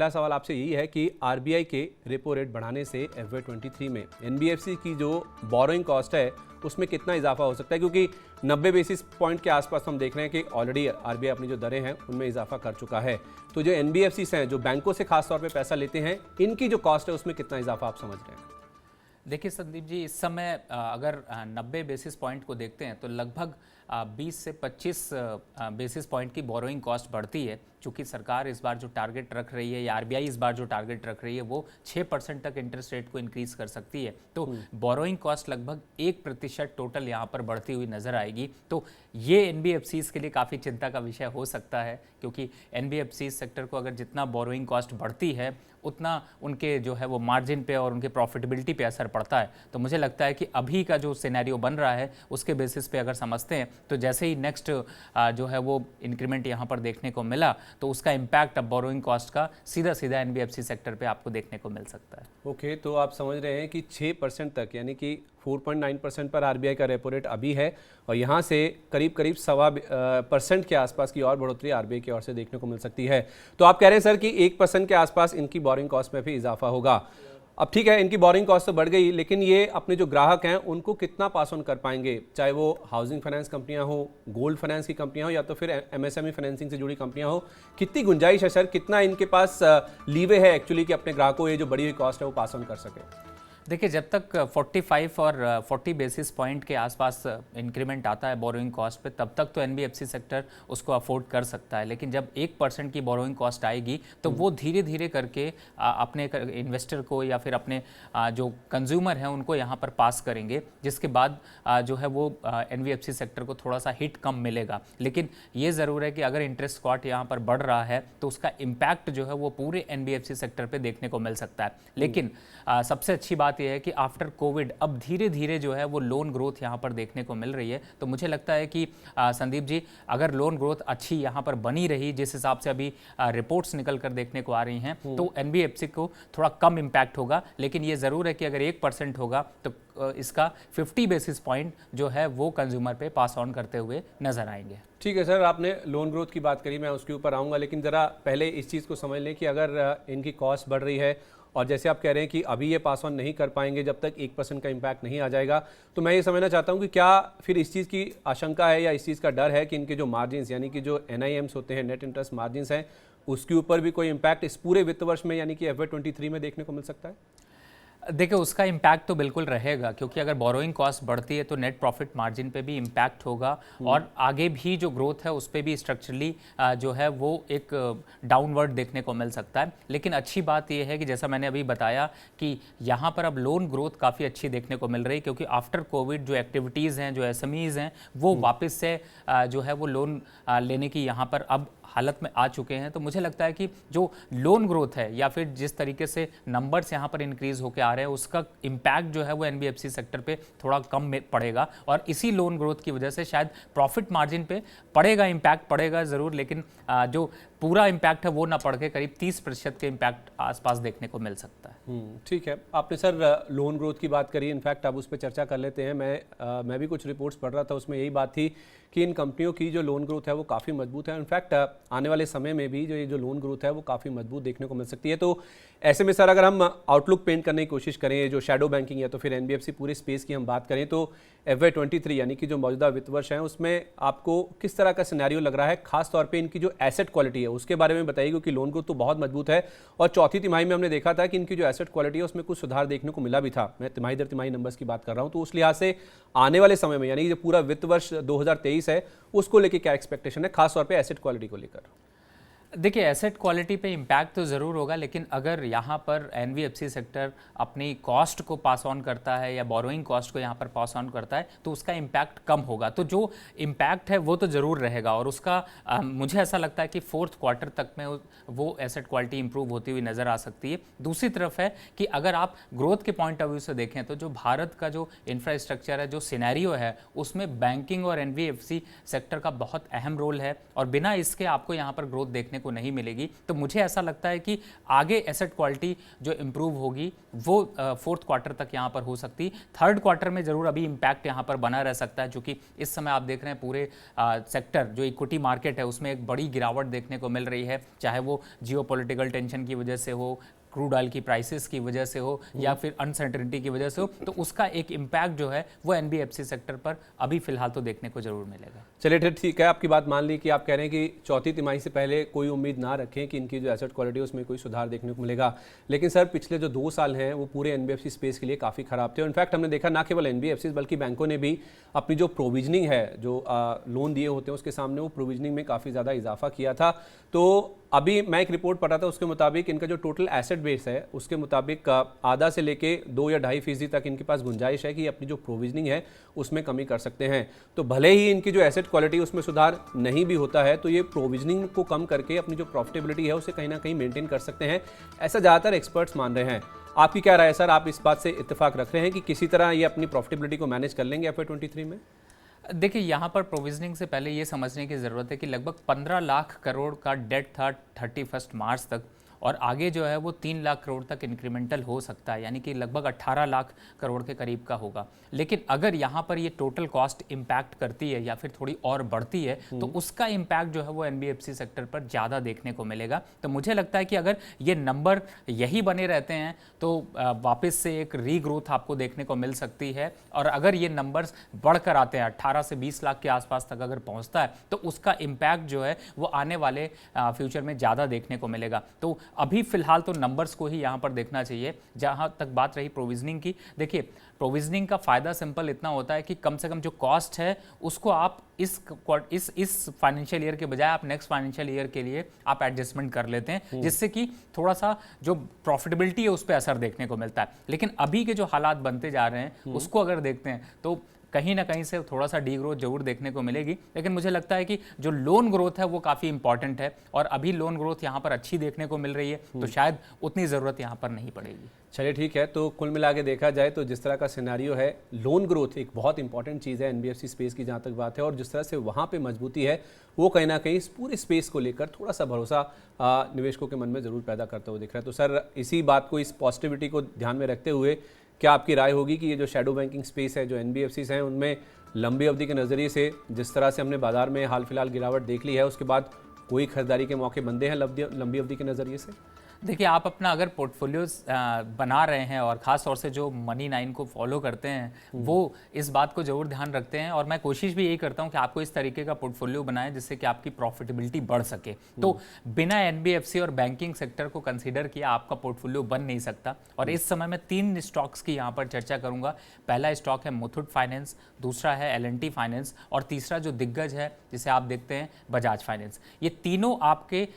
पहला सवाल आपसे यही है कि आरबीआई के रेपो रेट बढ़ाने से FY23 में एनबीएफसी की जो बोरोइंग कॉस्ट है उसमें कितना इजाफा हो सकता है, क्योंकि 90 बेसिस पॉइंट के आसपास हम देख रहे हैं कि ऑलरेडी आरबीआई अपनी जो दरें हैं उनमें इजाफा कर चुका है। तो जो एनबीएफसीज हैं, जो बैंकों से खास तौर पे पैसा लेते हैं, इनकी जो कॉस्ट है उसमें कितना इजाफा आप समझ रहे हैं? देखिए संदीप जी, इस समय अगर 90 बेसिस पॉइंट को देखते हैं तो लगभग 20 से 25 बेसिस पॉइंट की बोरोइंग कॉस्ट बढ़ती है। चूँकि सरकार इस बार जो टारगेट रख रही है या आरबीआई इस बार जो टारगेट रख रही है वो 6% तक इंटरेस्ट रेट को इंक्रीज़ कर सकती है। तो बोरोइंग कॉस्ट लगभग 1% टोटल यहाँ पर बढ़ती हुई नज़र आएगी। तो ये एनबीएफसीज़ के लिए काफ़ी चिंता का विषय हो सकता है, क्योंकि एनबीएफसी सेक्टर को अगर जितना बोरोइंग कॉस्ट बढ़ती है उतना उनके जो है वो मार्जिन पे और उनके प्रॉफिटेबिलिटी पे असर पड़ता है। तो मुझे लगता है कि अभी का जो सिनेरियो बन रहा है उसके बेसिस पे अगर समझते हैं तो जैसे ही नेक्स्ट जो है वो इंक्रीमेंट यहाँ पर देखने को मिला तो उसका इम्पैक्ट अब बोरोइंग कॉस्ट का सीधा सीधा एनबीएफसी सेक्टर पे आपको देखने को मिल सकता है। ओके, तो आप समझ रहे हैं कि 6% तक, यानी कि 4.9% पर आरबीआई का रेपो रेट अभी है और यहाँ से करीब करीब 1.25% के आसपास की और बढ़ोतरी आरबीआई की ओर से देखने को मिल सकती है। तो आप कह रहे हैं सर कि 1% के आसपास इनकी बोरिंग कॉस्ट में भी इजाफा होगा। अब ठीक है, इनकी बोरिंग कॉस्ट तो बढ़ गई, लेकिन ये अपने जो ग्राहक हैं उनको कितना पास ऑन कर पाएंगे, चाहे वो हाउसिंग फाइनेंस कंपनियां हो, गोल्ड फाइनेंस की कंपनियां हो या तो फिर एमएसएमई फाइनेंसिंग से जुड़ी कंपनियां हो, कितनी गुंजाइश है सर, कितना इनके पास लीवे है एक्चुअली कि अपने ग्राहकों को ये जो बढ़ी हुई कॉस्ट है वो पास ऑन कर सके? देखिए, जब तक 45 और 40 बेसिस पॉइंट के आसपास इंक्रीमेंट आता है बोरोइंग कॉस्ट पे, तब तक तो एनबीएफसी सेक्टर उसको अफोर्ड कर सकता है। लेकिन जब 1% की बोरोइंग कॉस्ट आएगी तो वो धीरे धीरे करके अपने इन्वेस्टर को या फिर अपने जो कंज्यूमर हैं उनको यहाँ पर पास करेंगे, जिसके बाद जो है वो एनबीएफसी सेक्टर को थोड़ा सा हिट कम मिलेगा। लेकिन ये ज़रूर है कि अगर इंटरेस्ट कॉस्ट यहाँ पर बढ़ रहा है तो उसका इम्पैक्ट जो है वो पूरे एनबीएफसी सेक्टर पर देखने को मिल सकता है। लेकिन सबसे अच्छी बात यह है कि आफ्टर कोविड अब धीरे धीरे जो है वो लोन ग्रोथ यहाँ पर देखने को मिल रही है। तो मुझे लगता है कि संदीप जी, अगर लोन ग्रोथ अच्छी यहाँ पर बनी रही, जिस हिसाब से अभी रिपोर्ट्स निकल कर देखने को आ रही हैं, तो एनबीएफसी को थोड़ा कम इम्पैक्ट होगा। लेकिन ये ज़रूर है कि अगर 1% होगा तो इसका 50 बेसिस पॉइंट जो है वो कंज्यूमर पे पास ऑन करते हुए नजर आएंगे। ठीक है सर, आपने लोन ग्रोथ की बात करी, मैं उसके ऊपर आऊँगा, लेकिन ज़रा पहले इस चीज़ को समझ लें कि अगर इनकी कॉस्ट बढ़ रही है और जैसे आप कह रहे हैं कि अभी ये पास ऑन नहीं कर पाएंगे जब तक 1% का इम्पैक्ट नहीं आ जाएगा, तो मैं ये समझना चाहता हूँ कि क्या फिर इस चीज़ की आशंका है या इस चीज़ का डर है कि इनके जो मार्जिन्स यानी कि जो NIMs होते हैं, नेट इंटरेस्ट मार्जिन्स हैं, उसके ऊपर भी कोई इम्पैक्ट इस पूरे वित्त वर्ष में यानी कि FY23 में देखने को मिल सकता है? देखिए, उसका इम्पैक्ट तो बिल्कुल रहेगा, क्योंकि अगर बोरोइंग कॉस्ट बढ़ती है तो नेट प्रॉफिट मार्जिन पे भी इम्पैक्ट होगा और आगे भी जो ग्रोथ है उस पे भी स्ट्रक्चरली जो है वो एक डाउनवर्ड देखने को मिल सकता है। लेकिन अच्छी बात यह है कि जैसा मैंने अभी बताया कि यहाँ पर अब लोन ग्रोथ काफ़ी अच्छी देखने को मिल रही है, क्योंकि आफ्टर कोविड जो एक्टिविटीज़ हैं, जो SMEs हैं, वो वापस से जो है वो लोन लेने की यहाँ पर अब हालत में आ चुके हैं। तो मुझे लगता है कि जो लोन ग्रोथ है या फिर जिस तरीके से नंबर्स यहाँ पर इंक्रीज होकर आ रहे हैं उसका इम्पैक्ट जो है वो एनबीएफसी सेक्टर पे थोड़ा कम में पड़ेगा और इसी लोन ग्रोथ की वजह से शायद प्रॉफिट मार्जिन पे पड़ेगा, इम्पैक्ट पड़ेगा ज़रूर, लेकिन जो पूरा इम्पैक्ट है वो ना पड़ के करीब 30% के इम्पैक्ट आसपास देखने को मिल सकता है। ठीक है, आपने सर लोन ग्रोथ की बात करी, इनफैक्ट अब उस पर चर्चा कर लेते हैं। मैं भी कुछ रिपोर्ट्स पढ़ रहा था, उसमें यही बात थी कि इन कंपनियों की जो लोन ग्रोथ है वो काफ़ी मजबूत है। इनफैक्ट आने वाले समय में भी जो लोन ग्रोथ है वो काफ़ी मजबूत देखने को मिल सकती है। तो ऐसे में सर अगर हम आउटलुक पेंट करने की कोशिश करें, जो शैडो बैंकिंग या तो फिर एनबीएफसी पूरे स्पेस की हम बात करें, तो FY23 यानी कि जो मौजूदा वित्त वर्ष है उसमें आपको किस तरह का सिनेरियो लग रहा है? खास तौर पे इनकी जो एसेट क्वालिटी है उसके बारे में बताइए, क्योंकि लोन ग्रोथ तो बहुत मजबूत है और चौथी तिमाही में हमने देखा था कि इनकी जो एसेट क्वालिटी है उसमें कुछ सुधार देखने को मिला भी था। मैं तिमाही दर तिमाही नंबर्स की बात कर रहा हूँ। तो उस लिहाज से आने वाले समय में यानी कि जो पूरा वित्त वर्ष 2023 है उसको लेकर क्या एक्सपेक्टेशन है, खासतौर पर एसेट क्वालिटी को लेकर? देखिए, एसेट क्वालिटी पे इम्पैक्ट तो ज़रूर होगा, लेकिन अगर यहाँ पर एनबीएफसी सेक्टर अपनी कॉस्ट को पास ऑन करता है या बोरोइंग कॉस्ट को यहाँ पर पास ऑन करता है तो उसका इम्पैक्ट कम होगा। तो जो इम्पैक्ट है वो तो ज़रूर रहेगा और उसका मुझे ऐसा लगता है कि 4th क्वार्टर तक में वो एसेट क्वालिटी इंप्रूव होती हुई नज़र आ सकती है। दूसरी तरफ है कि अगर आप ग्रोथ के पॉइंट ऑफ व्यू से देखें तो जो भारत का जो इंफ्रास्ट्रक्चर है, जो सिनेरियो है, उसमें बैंकिंग और एनबीएफसी सेक्टर का बहुत अहम रोल है और बिना इसके आपको यहाँ पर ग्रोथ देखने को नहीं मिलेगी। तो मुझे ऐसा लगता है कि आगे एसेट क्वालिटी जो इम्प्रूव होगी वो फोर्थ क्वार्टर तक यहाँ पर हो सकती। थर्ड क्वार्टर में ज़रूर अभी इम्पैक्ट यहाँ पर बना रह सकता है, क्योंकि इस समय आप देख रहे हैं पूरे सेक्टर जो इक्विटी मार्केट है उसमें एक बड़ी गिरावट देखने को मिल रही है, चाहे वो जियोपॉलिटिकल टेंशन की वजह से हो, क्रूड ऑयल की प्राइसेस की वजह से हो, या फिर अनसर्टेनिटी की वजह से हो। तो उसका एक इम्पैक्ट जो है वो एनबीएफसी सेक्टर पर अभी फिलहाल तो देखने को जरूर मिलेगा। चलिए ठीक है, आपकी बात मान ली कि आप कह रहे हैं कि चौथी तिमाही से पहले कोई उम्मीद ना रखें कि इनकी जो एसेट क्वालिटी है उसमें कोई सुधार देखने को मिलेगा। लेकिन सर पिछले जो 2 साल हैं वो पूरे एनबीएफसी स्पेस के लिए काफ़ी खराब थे। इनफैक्ट हमने देखा ना केवल एनबीएफसी बल्कि बैंकों ने भी अपनी जो प्रोविजनिंग है, जो लोन दिए होते हैं उसके सामने वो प्रोविजनिंग में काफ़ी ज़्यादा इजाफा किया था। तो अभी मैं एक रिपोर्ट पढ़ रहा था, उसके मुताबिक इनका जो टोटल एसेट बेस है उसके मुताबिक आधा से लेके 2 या 2.5% तक इनके पास गुंजाइश है कि अपनी जो प्रोविजनिंग है उसमें कमी कर सकते हैं। तो भले ही इनकी जो एसेट क्वालिटी उसमें सुधार नहीं भी होता है, तो ये प्रोविजनिंग को कम करके अपनी जो प्रॉफिटेबिलिटी है उसे कहीं ना कहीं मेंटेन कर सकते हैं, ऐसा ज़्यादातर एक्सपर्ट्स मान रहे हैं। आपकी क्या राय है सर? आप इस बात से इत्तेफाक रख रहे हैं कि किसी तरह ये अपनी प्रॉफिटेबिलिटी को मैनेज कर लेंगे FY23 में? देखिए, यहाँ पर प्रोविजनिंग से पहले ये समझने की ज़रूरत है कि लगभग 15 लाख करोड़ का डेट था 31 मार्च तक, और आगे जो है वो 3 लाख करोड़ तक इंक्रीमेंटल हो सकता है, यानी कि लगभग 18 लाख करोड़ के करीब का होगा। लेकिन अगर यहाँ पर ये टोटल कॉस्ट इम्पैक्ट करती है या फिर थोड़ी और बढ़ती है तो उसका इम्पैक्ट जो है वो एनबीएफसी सेक्टर पर ज़्यादा देखने को मिलेगा। तो मुझे लगता है कि अगर ये नंबर यही बने रहते हैं तो वापस से एक रीग्रोथ आपको देखने को मिल सकती है, और अगर ये नंबर्स बढ़कर आते हैं 18 से 20 लाख के आसपास तक अगर पहुँचता है तो उसका इम्पैक्ट जो है वो आने वाले फ्यूचर में ज़्यादा देखने को मिलेगा। तो अभी फिलहाल तो नंबर्स को ही यहाँ पर देखना चाहिए। जहाँ तक बात रही प्रोविजनिंग की, देखिए प्रोविजनिंग का फ़ायदा सिंपल इतना होता है कि कम से कम जो कॉस्ट है उसको आप इस फाइनेंशियल ईयर के बजाय आप नेक्स्ट फाइनेंशियल ईयर के लिए आप एडजस्टमेंट कर लेते हैं, जिससे कि थोड़ा सा जो प्रॉफिटेबिलिटी है उस पर असर देखने को मिलता है। लेकिन अभी के जो हालात बनते जा रहे हैं उसको अगर देखते हैं तो कहीं ना कहीं से थोड़ा सा डी ग्रोथ जरूर देखने को मिलेगी। लेकिन मुझे लगता है कि जो लोन ग्रोथ है वो काफ़ी इंपॉर्टेंट है, और अभी लोन ग्रोथ यहाँ पर अच्छी देखने को मिल रही है, तो शायद उतनी ज़रूरत यहाँ पर नहीं पड़ेगी। चलिए ठीक है, तो कुल मिला के देखा जाए तो जिस तरह का सिनेरियो है, लोन ग्रोथ एक बहुत इंपॉर्टेंट चीज़ है एनबीएफसी स्पेस की जहाँ तक बात है, और जिस तरह से वहाँ पे मजबूती है वो कहीं ना कहीं इस पूरे स्पेस को लेकर थोड़ा सा भरोसा निवेशकों के मन में ज़रूर पैदा करता हुआ दिख रहा है। तो सर इसी बात को, इस पॉजिटिविटी को ध्यान में रखते हुए क्या आपकी राय होगी कि ये जो शैडो बैंकिंग स्पेस है, जो एनबीएफसीज हैं, उनमें लंबी अवधि के नज़रिए से जिस तरह से हमने बाजार में हाल फिलहाल गिरावट देख ली है, उसके बाद कोई खरीदारी के मौके बनते हैं लंबी अवधि के नज़रिए से? देखिए, आप अपना अगर पोर्टफोलियोज बना रहे हैं और ख़ास तौर से जो मनी 9 को फॉलो करते हैं वो इस बात को ज़रूर ध्यान रखते हैं, और मैं कोशिश भी यही करता हूं कि आपको इस तरीके का पोर्टफोलियो बनाएं जिससे कि आपकी प्रॉफिटेबिलिटी बढ़ सके। तो बिना एनबीएफसी और बैंकिंग सेक्टर को कंसीडर किया आपका पोर्टफोलियो बन नहीं सकता। और इस समय मैं 3 स्टॉक्स की यहाँ पर चर्चा करूँगा। पहला स्टॉक है मुथूट फाइनेंस, दूसरा है L&T फाइनेंस, और तीसरा जो दिग्गज है जिसे आप देखते हैं बजाज फाइनेंस। ये तीनों आपके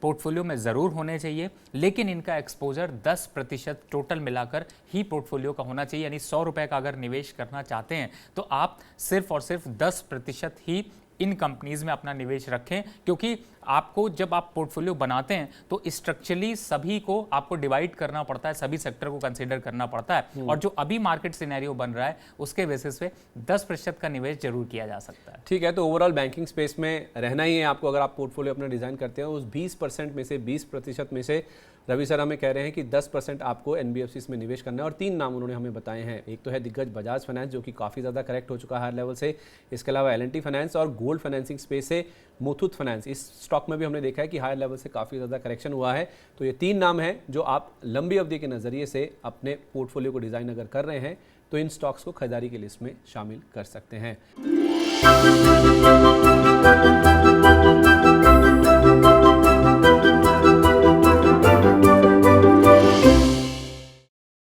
पोर्टफोलियो में ज़रूर होने चाहिए, लेकिन इनका एक्सपोजर 10% टोटल मिलाकर ही पोर्टफोलियो का होना चाहिए। यानी 100 रुपये का अगर निवेश करना चाहते हैं तो आप सिर्फ और सिर्फ 10% ही इन कंपनीज में अपना निवेश रखें, क्योंकि आपको जब आप पोर्टफोलियो बनाते हैं तो स्ट्रक्चरली सभी को आपको डिवाइड करना पड़ता है, सभी सेक्टर को कंसीडर करना पड़ता है, और जो अभी मार्केट सिनेरियो बन रहा है उसके बेसिस पे 10% का निवेश जरूर किया जा सकता है। ठीक है, तो ओवरऑल बैंकिंग स्पेस में रहना ही है आपको अगर आप पोर्टफोलियो अपना डिज़ाइन करते हैं। उस 20% में से 20% में से रवि सर हमें कह रहे हैं कि 10% आपको एनबीएफसीज में निवेश करना है, और 3 नाम उन्होंने हमें बताए हैं। एक तो है दिग्गज बजाज फाइनेंस जो कि काफ़ी ज़्यादा करेक्ट हो चुका है हायर लेवल से, इसके अलावा L&T फाइनेंस, और गोल्ड फाइनेंसिंग स्पेस से मुथूट फाइनेंस। इस स्टॉक में भी हमने देखा है कि हायर लेवल से काफ़ी ज़्यादा करेक्शन हुआ है। तो ये 3 नाम हैं जो आप लंबी अवधि के नज़रिए से अपने पोर्टफोलियो को डिज़ाइन अगर कर रहे हैं तो इन स्टॉक्स को खरीदारी की लिस्ट में शामिल कर सकते हैं।